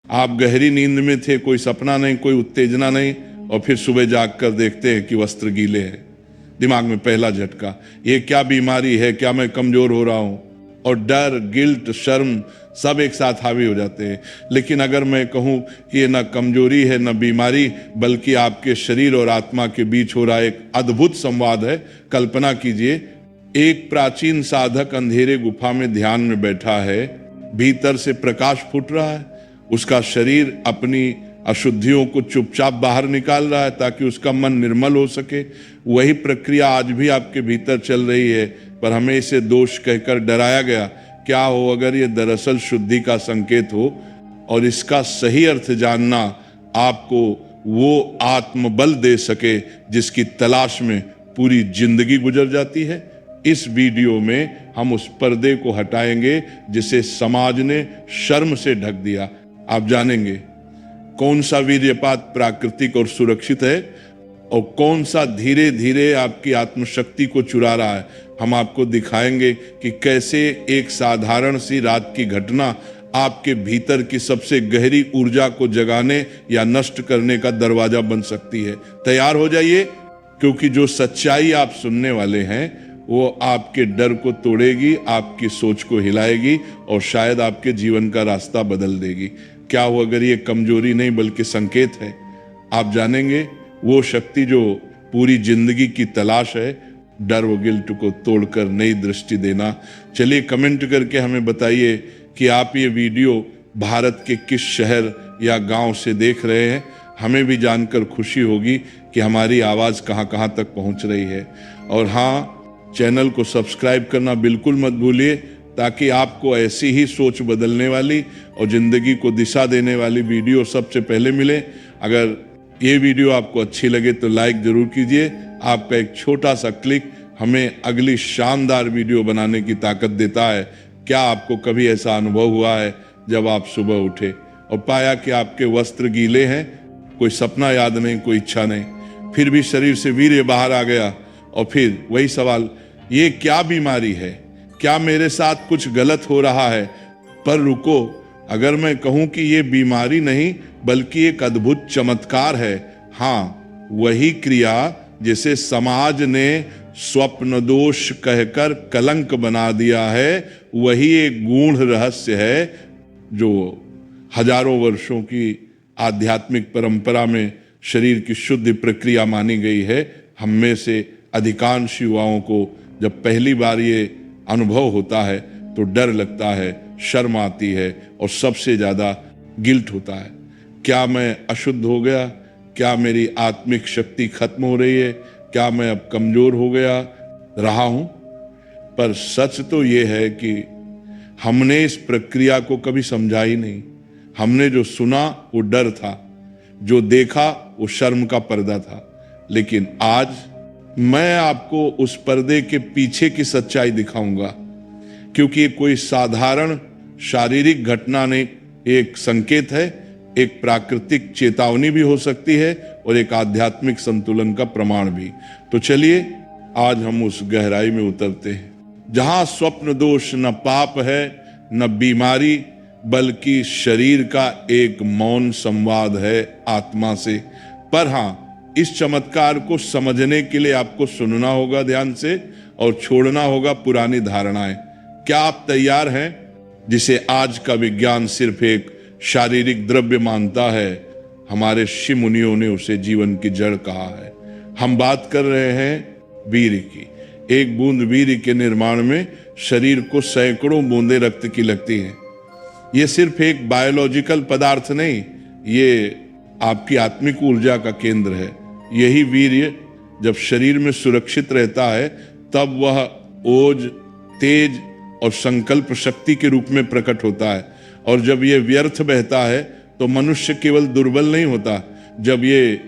आप गहरी नींद में थे, कोई सपना नहीं, कोई उत्तेजना नहीं, और फिर सुबह जाग कर देखते हैं कि वस्त्र गीले हैं। दिमाग में पहला झटका, ये क्या बीमारी है, क्या मैं कमजोर हो रहा हूं? और डर, गिल्ट, शर्म सब एक साथ हावी हो जाते हैं। लेकिन अगर मैं कहूं कि ये ना कमजोरी है, ना बीमारी, बल्कि आपके शरीर और आत्मा के बीच हो रहा एक अद्भुत संवाद है। कल्पना कीजिए, एक प्राचीन साधक अंधेरे गुफा में ध्यान में बैठा है, भीतर से प्रकाश फूट रहा है, उसका शरीर अपनी अशुद्धियों को चुपचाप बाहर निकाल रहा है ताकि उसका मन निर्मल हो सके। वही प्रक्रिया आज भी आपके भीतर चल रही है, पर हमें इसे दोष कहकर डराया गया। क्या हो अगर ये दरअसल शुद्धि का संकेत हो, और इसका सही अर्थ जानना आपको वो आत्मबल दे सके जिसकी तलाश में पूरी जिंदगी गुजर जाती है। इस वीडियो में हम उस पर्दे को हटाएंगे जिसे समाज ने शर्म से ढक दिया। आप जानेंगे कौन सा वीर्यपात प्राकृतिक और सुरक्षित है, और कौन सा धीरे धीरे आपकी आत्मशक्ति को चुरा रहा है। हम आपको दिखाएंगे कि कैसे एक साधारण सी रात की घटना आपके भीतर की सबसे गहरी ऊर्जा को जगाने या नष्ट करने का दरवाजा बन सकती है। तैयार हो जाइए, क्योंकि जो सच्चाई आप सुनने वाले हैं वो आपके डर को तोड़ेगी, आपकी सोच को हिलाएगी, और शायद आपके जीवन का रास्ता बदल देगी। क्या हो अगर ये कमजोरी नहीं बल्कि संकेत है? आप जानेंगे वो शक्ति जो पूरी जिंदगी की तलाश है, डर व गिल्ट को तोड़कर नई दृष्टि देना। चलिए कमेंट करके हमें बताइए कि आप ये वीडियो भारत के किस शहर या गांव से देख रहे हैं। हमें भी जानकर खुशी होगी कि हमारी आवाज कहां कहां तक पहुंच रही है। और हाँ, चैनल को सब्सक्राइब करना बिल्कुल मत भूलिए, ताकि आपको ऐसी ही सोच बदलने वाली और जिंदगी को दिशा देने वाली वीडियो सबसे पहले मिले। अगर ये वीडियो आपको अच्छी लगे तो लाइक जरूर कीजिए। आपका एक छोटा सा क्लिक हमें अगली शानदार वीडियो बनाने की ताकत देता है। क्या आपको कभी ऐसा अनुभव हुआ है जब आप सुबह उठे और पाया कि आपके वस्त्र गीले हैं, कोई सपना याद नहीं, कोई इच्छा नहीं, फिर भी शरीर से वीर्य बाहर आ गया? और फिर वही सवाल, ये क्या बीमारी है, क्या मेरे साथ कुछ गलत हो रहा है? पर रुको, अगर मैं कहूं कि ये बीमारी नहीं बल्कि एक अद्भुत चमत्कार है। हाँ, वही क्रिया जिसे समाज ने स्वप्न दोष कहकर कलंक बना दिया है, वही एक गूढ़ रहस्य है जो हजारों वर्षों की आध्यात्मिक परंपरा में शरीर की शुद्ध प्रक्रिया मानी गई है। हम में से अधिकांश युवाओं को जब पहली बार ये अनुभव होता है तो डर लगता है, शर्म आती है, और सबसे ज्यादा गिल्ट होता है। क्या मैं अशुद्ध हो गया? क्या मेरी आत्मिक शक्ति खत्म हो रही है? क्या मैं अब कमजोर हो गया रहा हूं? पर सच तो यह है कि हमने इस प्रक्रिया को कभी समझा ही नहीं। हमने जो सुना वो डर था, जो देखा वो शर्म का पर्दा था। लेकिन आज मैं आपको उस पर्दे के पीछे की सच्चाई दिखाऊंगा, क्योंकि ये कोई साधारण शारीरिक घटना नहीं, एक संकेत है, एक प्राकृतिक चेतावनी भी हो सकती है, और एक आध्यात्मिक संतुलन का प्रमाण भी। तो चलिए आज हम उस गहराई में उतरते हैं जहां स्वप्न दोष न पाप है, न बीमारी, बल्कि शरीर का एक मौन संवाद है आत्मा से। पर हाँ, इस चमत्कार को समझने के लिए आपको सुनना होगा ध्यान से, और छोड़ना होगा पुरानी धारणाएं। क्या आप तैयार हैं? जिसे आज का विज्ञान सिर्फ एक शारीरिक द्रव्य मानता है, हमारे ऋषि मुनियों ने उसे जीवन की जड़ कहा है। हम बात कर रहे हैं वीर्य की। एक बूंद वीर्य के निर्माण में शरीर को सैकड़ों बूंदें रक्त की लगती हैं। यह सिर्फ एक बायोलॉजिकल पदार्थ नहीं, ये आपकी आत्मिक ऊर्जा का केंद्र है। यही वीर्य जब शरीर में सुरक्षित रहता है, तब वह ओज, तेज और संकल्प शक्ति के रूप में प्रकट होता है। और जब यह व्यर्थ बहता है तो मनुष्य केवल दुर्बल नहीं होता, जब ये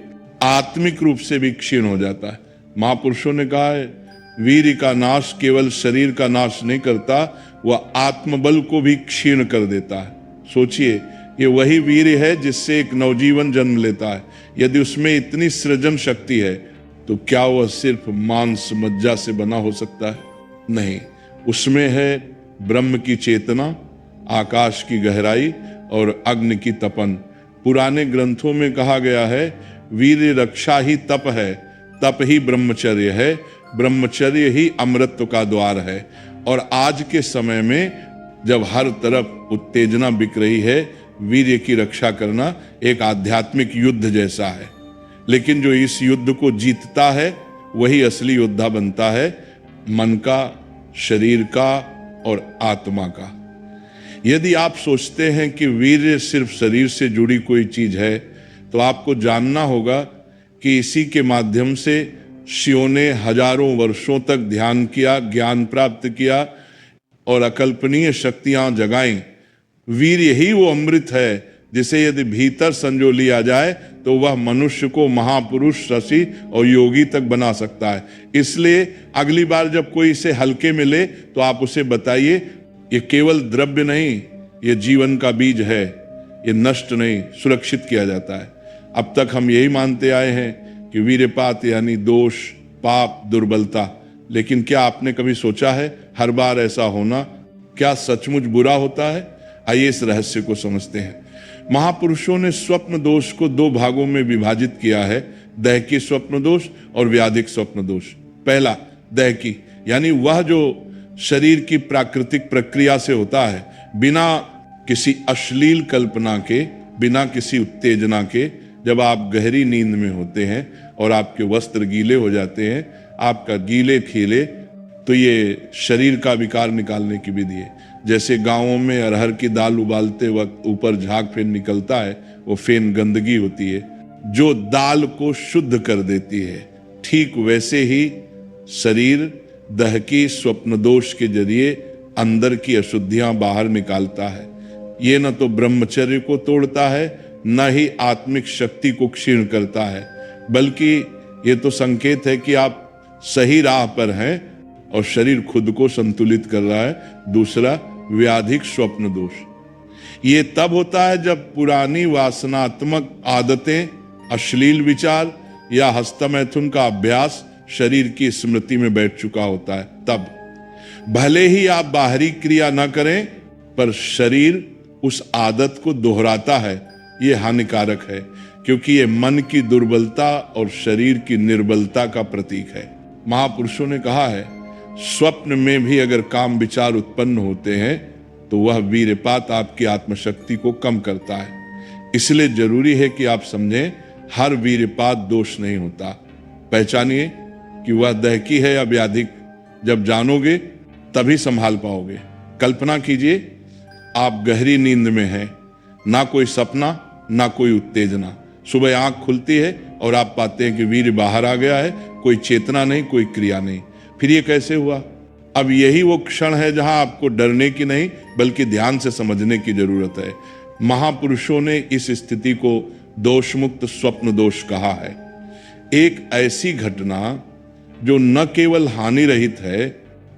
आत्मिक रूप से भी क्षीण हो जाता है। महापुरुषों ने कहा है, वीर्य का नाश केवल शरीर का नाश नहीं करता, वह आत्मबल को भी क्षीण कर देता है। सोचिए, ये वही वीर्य है जिससे एक नवजीवन जन्म लेता है। यदि उसमें इतनी सृजन शक्ति है तो क्या वह सिर्फ मांस मज्जा से बना हो सकता है? नहीं, उसमें है ब्रह्म की चेतना, आकाश की गहराई और अग्नि की तपन। पुराने ग्रंथों में कहा गया है वीर रक्षा ही तप है, तप ही ब्रह्मचर्य है, ब्रह्मचर्य ही अमृत का द्वार है। और आज के समय में जब हर तरफ उत्तेजना बिक रही है, वीर्य की रक्षा करना एक आध्यात्मिक युद्ध जैसा है। लेकिन जो इस युद्ध को जीतता है वही असली योद्धा बनता है, मन का, शरीर का और आत्मा का। यदि आप सोचते हैं कि वीर्य सिर्फ शरीर से जुड़ी कोई चीज है, तो आपको जानना होगा कि इसी के माध्यम से ऋषियों ने हजारों वर्षों तक ध्यान किया, ज्ञान प्राप्त किया और अकल्पनीय शक्तियां जगाई। वीर्य ही वो अमृत है जिसे यदि भीतर संजो लिया जाए तो वह मनुष्य को महापुरुष, ऋषि और योगी तक बना सकता है। इसलिए अगली बार जब कोई इसे हल्के में ले तो आप उसे बताइए ये केवल द्रव्य नहीं, ये जीवन का बीज है, ये नष्ट नहीं, सुरक्षित किया जाता है। अब तक हम यही मानते आए हैं कि वीर्यपात यानी दोष, पाप, दुर्बलता। लेकिन क्या आपने कभी सोचा है हर बार ऐसा होना क्या सचमुच बुरा होता है? आइए इस रहस्य को समझते हैं। महापुरुषों ने स्वप्न दोष को दो भागों में विभाजित किया है, दैहिकी स्वप्न दोष और व्याधिक स्वप्न दोष। पहला दैहिकी यानी वह जो शरीर की प्राकृतिक प्रक्रिया से होता है, बिना किसी अश्लील कल्पना के, बिना किसी उत्तेजना के। जब आप गहरी नींद में होते हैं और आपके वस्त्र गीले हो जाते हैं, आपका गीले खीले, तो ये शरीर का विकार निकालने की विधि है। जैसे गांवों में अरहर की दाल उबालते वक्त ऊपर झाग फेन निकलता है, वो फेन गंदगी होती है जो दाल को शुद्ध कर देती है। ठीक वैसे ही शरीर दहकी स्वप्न दोष के जरिए अंदर की अशुद्धियां बाहर निकालता है। ये न तो ब्रह्मचर्य को तोड़ता है, न ही आत्मिक शक्ति को क्षीण करता है, बल्कि ये तो संकेत है कि आप सही राह पर हैं और शरीर खुद को संतुलित कर रहा है। दूसरा व्याधिक स्वप्न दोष, ये तब होता है जब पुरानी वासनात्मक आदतें, अश्लील विचार या हस्तमैथुन का अभ्यास शरीर की स्मृति में बैठ चुका होता है। तब भले ही आप बाहरी क्रिया न करें, पर शरीर उस आदत को दोहराता है। ये हानिकारक है क्योंकि ये मन की दुर्बलता और शरीर की निर्बलता का प्रतीक है। महापुरुषों ने कहा है स्वप्न में भी अगर काम विचार उत्पन्न होते हैं तो वह वीर्यपात आपकी आत्मशक्ति को कम करता है। इसलिए जरूरी है कि आप समझें हर वीर्यपात दोष नहीं होता। पहचानिए कि वह दैहिकी है या व्याधिक। जब जानोगे तभी संभाल पाओगे। कल्पना कीजिए आप गहरी नींद में हैं, ना कोई सपना ना कोई उत्तेजना। सुबह आंख खुलती है और आप पाते हैं कि वीर्य बाहर आ गया है, कोई चेतना नहीं, कोई क्रिया नहीं। फिर ये कैसे हुआ? अब यही वो क्षण है जहां आपको डरने की नहीं बल्कि ध्यान से समझने की जरूरत है। महापुरुषों ने इस स्थिति को दोष मुक्त स्वप्न दोष कहा है। एक ऐसी घटना जो न केवल हानि रहित है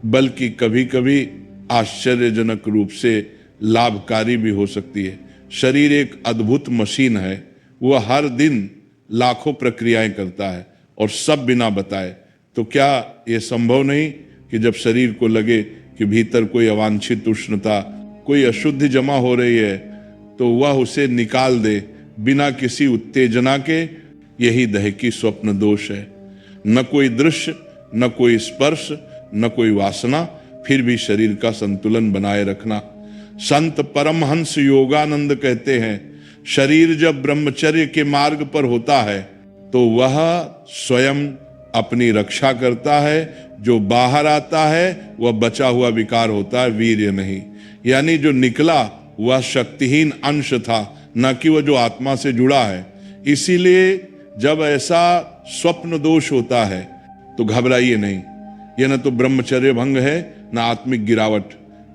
बल्कि कभी कभी आश्चर्यजनक रूप से लाभकारी भी हो सकती है। शरीर एक अद्भुत मशीन है, वह हर दिन लाखों प्रक्रियाएं करता है और सब बिना बताए। तो क्या यह संभव नहीं कि जब शरीर को लगे कि भीतर कोई अवांछित उष्णता, कोई अशुद्धि जमा हो रही है, तो वह उसे निकाल दे बिना किसी उत्तेजना के? यही दैहिकी स्वप्न दोष है। न कोई दृश्य, न कोई स्पर्श, न कोई वासना, फिर भी शरीर का संतुलन बनाए रखना। संत परमहंस योगानंद कहते हैं शरीर जब ब्रह्मचर्य के मार्ग पर होता है तो वह स्वयं अपनी रक्षा करता है। जो बाहर आता है वह बचा हुआ विकार होता है, वीर्य नहीं। यानी जो निकला वह शक्तिहीन अंश था, न कि वह जो आत्मा से जुड़ा है। इसीलिए जब ऐसा स्वप्न दोष होता है तो घबराइए नहीं। यह न तो ब्रह्मचर्य भंग है न आत्मिक गिरावट,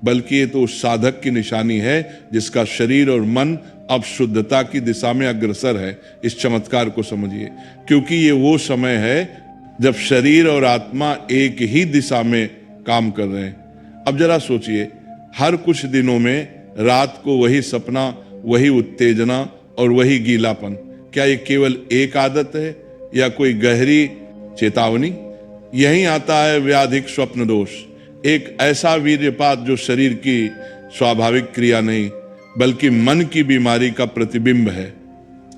बल्कि ये तो उस साधक की निशानी है जिसका शरीर और मन अब शुद्धता की दिशा में अग्रसर है। इस चमत्कार को समझिए, क्योंकि ये वो समय है जब शरीर और आत्मा एक ही दिशा में काम कर रहे हैं। अब जरा सोचिए, हर कुछ दिनों में रात को वही सपना, वही उत्तेजना और वही गीलापन, क्या ये केवल एक आदत है या कोई गहरी चेतावनी? यहीं आता है व्याधिक स्वप्न दोष, एक ऐसा वीर्यपात जो शरीर की स्वाभाविक क्रिया नहीं बल्कि मन की बीमारी का प्रतिबिंब है।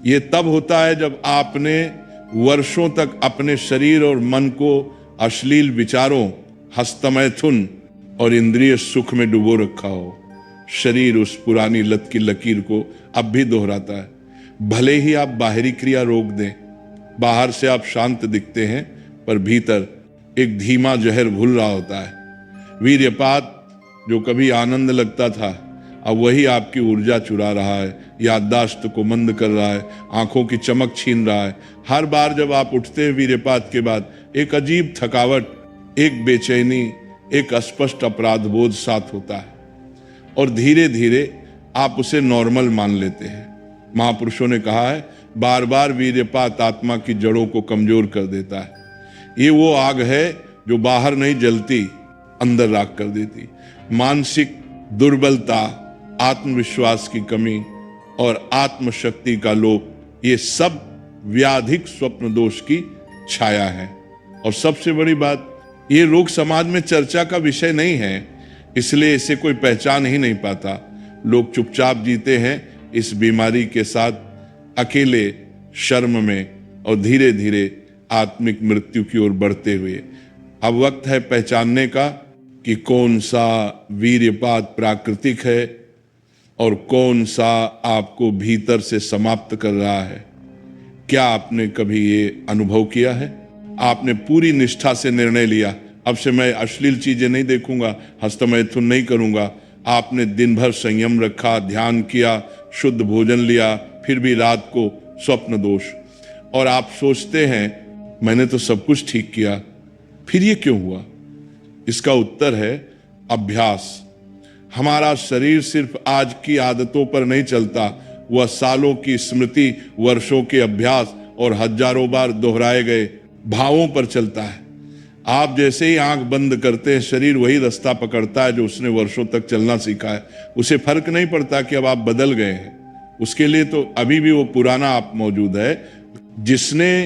यह तब होता है जब आपने वर्षों तक अपने शरीर और मन को अश्लील विचारों, हस्तमैथुन और इंद्रिय सुख में डुबो रखा हो। शरीर उस पुरानी लत की लकीर को अब भी दोहराता है। भले ही आप बाहरी क्रिया रोक दें, बाहर से आप शांत दिखते हैं, पर भीतर एक धीमा जहर घुल रहा होता है। वीर्यपात जो कभी आनंद लगता था, अब वही आपकी ऊर्जा चुरा रहा है, याददाश्त को मंद कर रहा है, आंखों की चमक छीन रहा है। हर बार जब आप उठते हैं वीर्यपात के बाद, एक अजीब थकावट, एक बेचैनी, एक अस्पष्ट अपराध बोध साथ होता है और धीरे धीरे आप उसे नॉर्मल मान लेते हैं। महापुरुषों ने कहा है, बार बार वीर्यपात आत्मा की जड़ों को कमजोर कर देता है। ये वो आग है जो बाहर नहीं जलती, अंदर राख कर देती। मानसिक दुर्बलता, आत्मविश्वास की कमी और आत्मशक्ति का लोप, ये सब व्याधिक स्वप्न दोष की छाया है। और सबसे बड़ी बात, ये रोग समाज में चर्चा का विषय नहीं है, इसलिए इसे कोई पहचान ही नहीं पाता। लोग चुपचाप जीते हैं इस बीमारी के साथ, अकेले, शर्म में, और धीरे धीरे आत्मिक मृत्यु की ओर बढ़ते हुए। अब वक्त है पहचानने का कि कौन सा वीर्यपात प्राकृतिक है और कौन सा आपको भीतर से समाप्त कर रहा है। क्या आपने कभी ये अनुभव किया है? आपने पूरी निष्ठा से निर्णय लिया, अब से मैं अश्लील चीजें नहीं देखूंगा, हस्तमैथुन नहीं करूंगा। आपने दिन भर संयम रखा, ध्यान किया, शुद्ध भोजन लिया, फिर भी रात को स्वप्न दोष। और आप सोचते हैं मैंने तो सब कुछ ठीक किया, फिर ये क्यों हुआ? इसका उत्तर है अभ्यास। हमारा शरीर सिर्फ आज की आदतों पर नहीं चलता, वह सालों की स्मृति, वर्षों के अभ्यास और हजारों बार दोहराए गए भावों पर चलता है। आप जैसे ही आंख बंद करते हैं, शरीर वही रास्ता पकड़ता है जो उसने वर्षों तक चलना सीखा है। उसे फर्क नहीं पड़ता कि अब आप बदल गए हैं, उसके लिए तो अभी भी वो पुराना आप मौजूद है। जिसने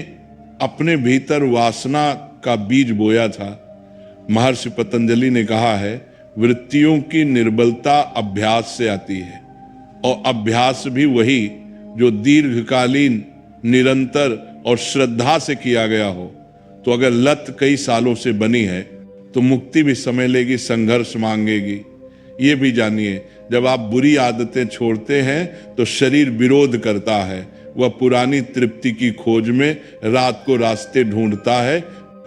अपने भीतर वासना का बीज बोया था, महर्षि पतंजलि ने कहा है, वृत्तियों की निर्बलता अभ्यास से आती है, और अभ्यास भी वही जो दीर्घकालीन, निरंतर और श्रद्धा से किया गया हो। तो अगर लत कई सालों से बनी है तो मुक्ति भी समय लेगी, संघर्ष मांगेगी। ये भी जानिए, जब आप बुरी आदतें छोड़ते हैं तो शरीर विरोध करता है, वह पुरानी तृप्ति की खोज में रात को रास्ते ढूंढता है,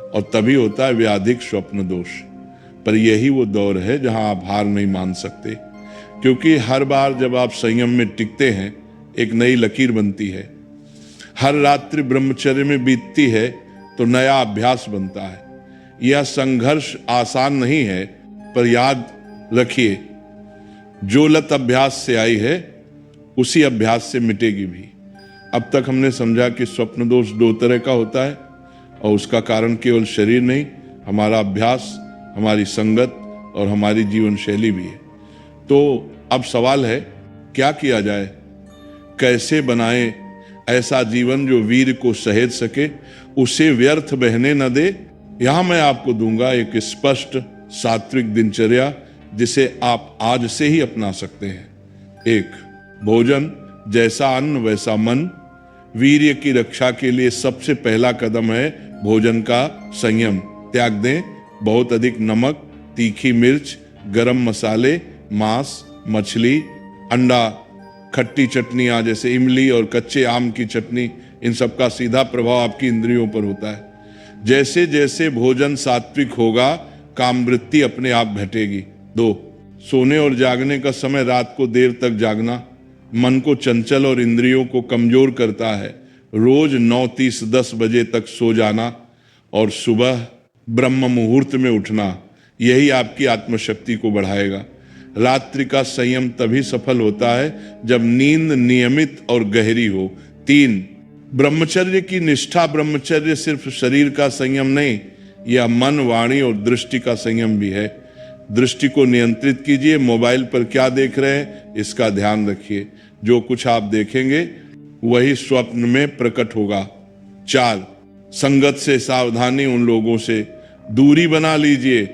और तभी होता है व्याधिक स्वप्न दोष। पर यही वो दौर है जहां आप हार नहीं मान सकते, क्योंकि हर बार जब आप संयम में टिकते हैं, एक नई लकीर बनती है। हर रात्रि ब्रह्मचर्य में बीतती है तो नया अभ्यास बनता है। यह संघर्ष आसान नहीं है, पर याद रखिए, जो लत अभ्यास से आई है उसी अभ्यास से मिटेगी भी। अब तक हमने समझा कि स्वप्न दोष दो तरह का होता है, और उसका कारण केवल शरीर नहीं, हमारा अभ्यास, हमारी संगत और हमारी जीवन शैली भी है। तो अब सवाल है, क्या किया जाए? कैसे बनाएं ऐसा जीवन जो वीर को सहेज सके, उसे व्यर्थ बहने न दे? यहां मैं आपको दूंगा एक स्पष्ट सात्विक दिनचर्या, जिसे आप आज से ही अपना सकते हैं। 1. भोजन, जैसा अन्न वैसा मन। वीर्य की रक्षा के लिए सबसे पहला कदम है भोजन का संयम। त्याग दें बहुत अधिक नमक, तीखी मिर्च, गरम मसाले, मांस, मछली, अंडा, खट्टी चटनियां जैसे इमली और कच्चे आम की चटनी, इन सब का सीधा प्रभाव आपकी इंद्रियों पर होता है। जैसे जैसे भोजन सात्विक होगा, कामवृत्ति अपने आप घटेगी। 2. सोने और जागने का समय, रात को देर तक जागना मन को चंचल और इंद्रियों को कमजोर करता है। रोज 9:30-10 बजे तक सो जाना और सुबह ब्रह्म मुहूर्त में उठना, यही आपकी आत्मशक्ति को बढ़ाएगा। रात्रि का संयम तभी सफल होता है जब नींद नियमित और गहरी हो। 3. ब्रह्मचर्य की निष्ठा। ब्रह्मचर्य सिर्फ शरीर का संयम नहीं, यह मन, वाणी और दृष्टि का संयम भी है। दृष्टि को नियंत्रित कीजिए। मोबाइल पर क्या देख रहे हैं, इसका ध्यान रखिए। जो कुछ आप देखेंगे वही स्वप्न में प्रकट होगा। 4. संगत से सावधानी। उन लोगों से दूरी बना लीजिए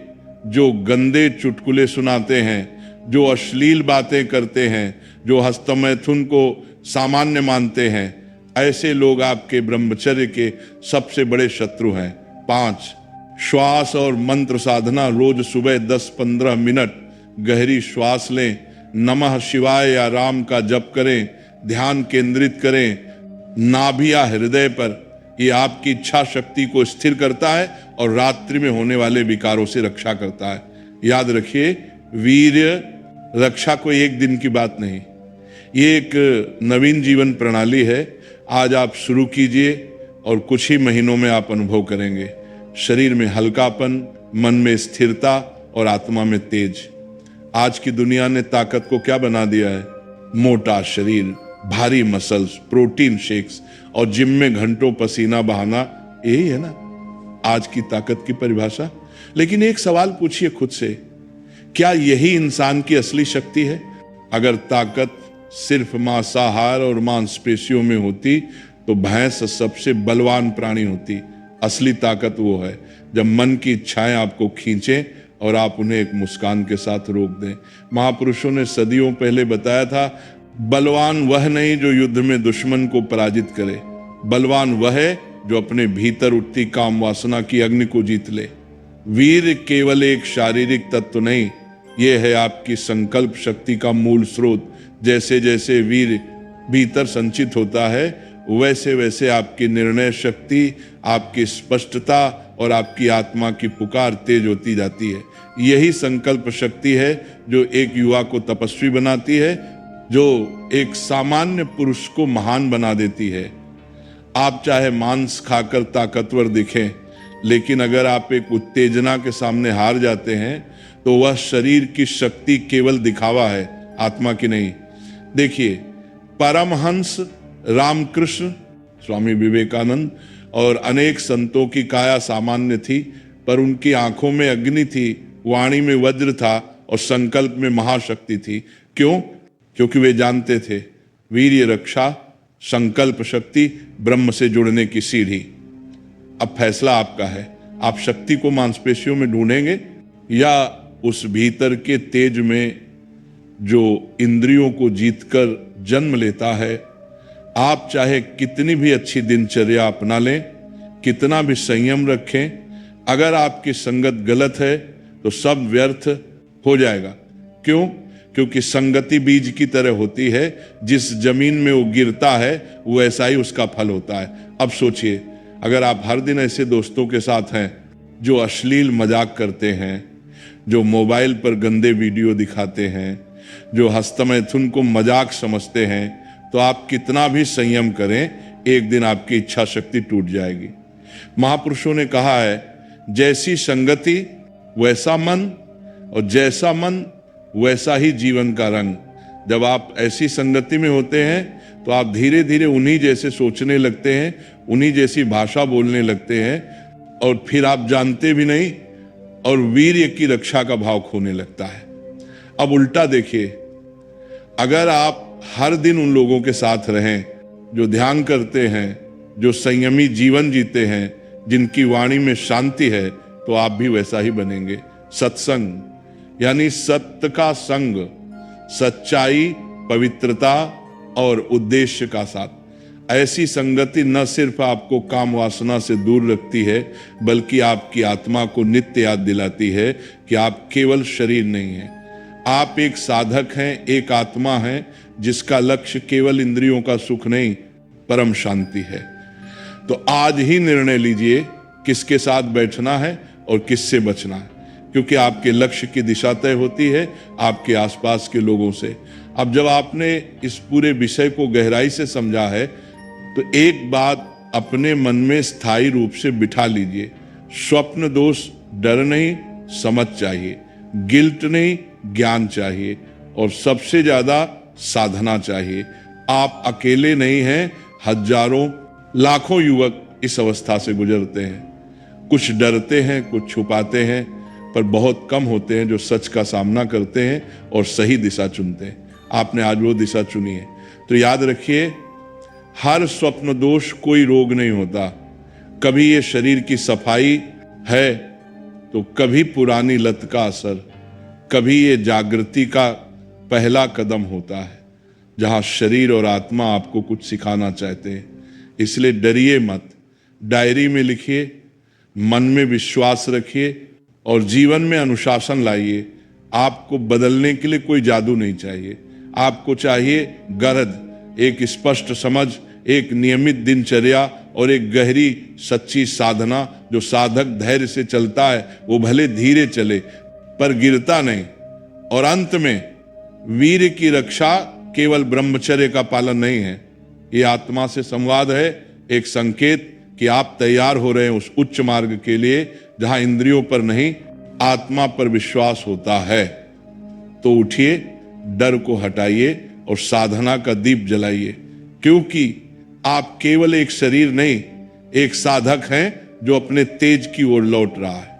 जो गंदे चुटकुले सुनाते हैं, जो अश्लील बातें करते हैं, जो हस्तमैथुन को सामान्य मानते हैं, ऐसे लोग आपके ब्रह्मचर्य के सबसे बड़े शत्रु हैं। 5, श्वास और मंत्र साधना। रोज सुबह 10-15 मिनट गहरी श्वास लें, नमः शिवाय या राम का जप करें, ध्यान केंद्रित करें नाभि या हृदय पर। ये आपकी इच्छा शक्ति को स्थिर करता है और रात्रि में होने वाले विकारों से रक्षा करता है। याद रखिए, वीर्य रक्षा कोई एक दिन की बात नहीं, ये एक नवीन जीवन प्रणाली है। आज आप शुरू कीजिए और कुछ ही महीनों में आप अनुभव करेंगे शरीर में हल्कापन, मन में स्थिरता और आत्मा में तेज। आज की दुनिया ने ताकत को क्या बना दिया है? मोटा शरीर, भारी मसल्स, प्रोटीन शेक्स और जिम में घंटों पसीना बहाना, यही है ना आज की ताकत की परिभाषा। लेकिन एक सवाल पूछिए खुद से, क्या यही इंसान की असली शक्ति है? अगर ताकत सिर्फ मांसाहार और मांसपेशियों में होती तो भैंस सबसे बलवान प्राणी होती। असली ताकत वो है जब मन की इच्छाएं आपको खींचें और आप उन्हें एक मुस्कान के साथ रोक दें। महापुरुषों ने सदियों पहले बताया था, बलवान वह नहीं जो युद्ध में दुश्मन को पराजित करे, बलवान वह है जो अपने भीतर उठती काम वासना की अग्नि को जीत ले। वीर केवल एक शारीरिक तत्व नहीं, यह है आपकी संकल्प शक्ति का मूल स्रोत। जैसे जैसे वीर भीतर संचित होता है, वैसे वैसे आपकी निर्णय शक्ति, आपकी स्पष्टता और आपकी आत्मा की पुकार तेज होती जाती है। यही संकल्प शक्ति है जो एक युवा को तपस्वी बनाती है, जो एक सामान्य पुरुष को महान बना देती है। आप चाहे मांस खाकर ताकतवर दिखें, लेकिन अगर आप एक उत्तेजना के सामने हार जाते हैं तो वह शरीर की शक्ति केवल दिखावा है, आत्मा की नहीं। देखिए, परमहंस रामकृष्ण, स्वामी विवेकानंद और अनेक संतों की काया सामान्य थी, पर उनकी आंखों में अग्नि थी, वाणी में वज्र था और संकल्प में महाशक्ति थी। क्यों? क्योंकि वे जानते थे वीर्य रक्षा, संकल्प शक्ति ब्रह्म से जुड़ने की सीढ़ी। अब फैसला आपका है, आप शक्ति को मांसपेशियों में ढूंढेंगे या उस भीतर के तेज में जो इंद्रियों को जीतकर जन्म लेता है। आप चाहे कितनी भी अच्छी दिनचर्या अपना लें, कितना भी संयम रखें, अगर आपकी संगत गलत है तो सब व्यर्थ हो जाएगा। क्यों? क्योंकि संगति बीज की तरह होती है, जिस जमीन में वो गिरता है वैसा ही उसका फल होता है। अब सोचिए, अगर आप हर दिन ऐसे दोस्तों के साथ हैं जो अश्लील मजाक करते हैं, जो मोबाइल पर गंदे वीडियो दिखाते हैं, जो हस्तमैथुन को मजाक समझते हैं, तो आप कितना भी संयम करें, एक दिन आपकी इच्छा शक्ति टूट जाएगी। महापुरुषों ने कहा है, जैसी संगति वैसा मन और जैसा मन वैसा ही जीवन का रंग। जब आप ऐसी संगति में होते हैं तो आप धीरे धीरे उन्हीं जैसे सोचने लगते हैं, उन्हीं जैसी भाषा बोलने लगते हैं और फिर आप जानते भी नहीं और वीर्य की रक्षा का भाव खोने लगता है। अब उल्टा देखिए, अगर आप हर दिन उन लोगों के साथ रहें जो ध्यान करते हैं, जो संयमी जीवन जीते हैं, जिनकी वाणी में शांति है, तो आप भी वैसा ही बनेंगे। सत्संग यानी सत्य का संग, सच्चाई, पवित्रता और उद्देश्य का साथ। ऐसी संगति न सिर्फ आपको काम वासना से दूर रखती है, बल्कि आपकी आत्मा को नित्य याद दिलाती है कि आप केवल शरीर नहीं हैं, आप एक साधक हैं, एक आत्मा है जिसका लक्ष्य केवल इंद्रियों का सुख नहीं, परम शांति है। तो आज ही निर्णय लीजिए किसके साथ बैठना है और किससे बचना है, क्योंकि आपके लक्ष्य की दिशा तय होती है आपके आसपास के लोगों से। अब जब आपने इस पूरे विषय को गहराई से समझा है तो एक बात अपने मन में स्थायी रूप से बिठा लीजिए, स्वप्न दोष डर नहीं, समझ चाहिए, गिल्ट नहीं, ज्ञान चाहिए और सबसे ज्यादा साधना चाहिए। आप अकेले नहीं हैं, हजारों लाखों युवक इस अवस्था से गुजरते हैं। कुछ डरते हैं, कुछ छुपाते हैं, पर बहुत कम होते हैं जो सच का सामना करते हैं और सही दिशा चुनते हैं। आपने आज वो दिशा चुनी है, तो याद रखिए, हर स्वप्न दोष कोई रोग नहीं होता। कभी ये शरीर की सफाई है तो कभी पुरानी लत का असर, कभी ये जागृति का पहला कदम होता है। जहां शरीर और आत्मा आपको कुछ सिखाना चाहते हैं। इसलिए डरिए मत, डायरी में लिखिए, मन में विश्वास रखिए और जीवन में अनुशासन लाइए। आपको बदलने के लिए कोई जादू नहीं चाहिए, आपको चाहिए गरज, एक स्पष्ट समझ, एक नियमित दिनचर्या और एक गहरी सच्ची साधना। जो साधक धैर्य से चलता है वो भले धीरे चले पर गिरता नहीं। और अंत में वीर की रक्षा केवल ब्रह्मचर्य का पालन नहीं है, ये आत्मा से संवाद है, एक संकेत कि आप तैयार हो रहे हैं उस उच्च मार्ग के लिए जहां इंद्रियों पर नहीं आत्मा पर विश्वास होता है। तो उठिए, डर को हटाइए और साधना का दीप जलाइए, क्योंकि आप केवल एक शरीर नहीं, एक साधक हैं जो अपने तेज की ओर लौट रहा है।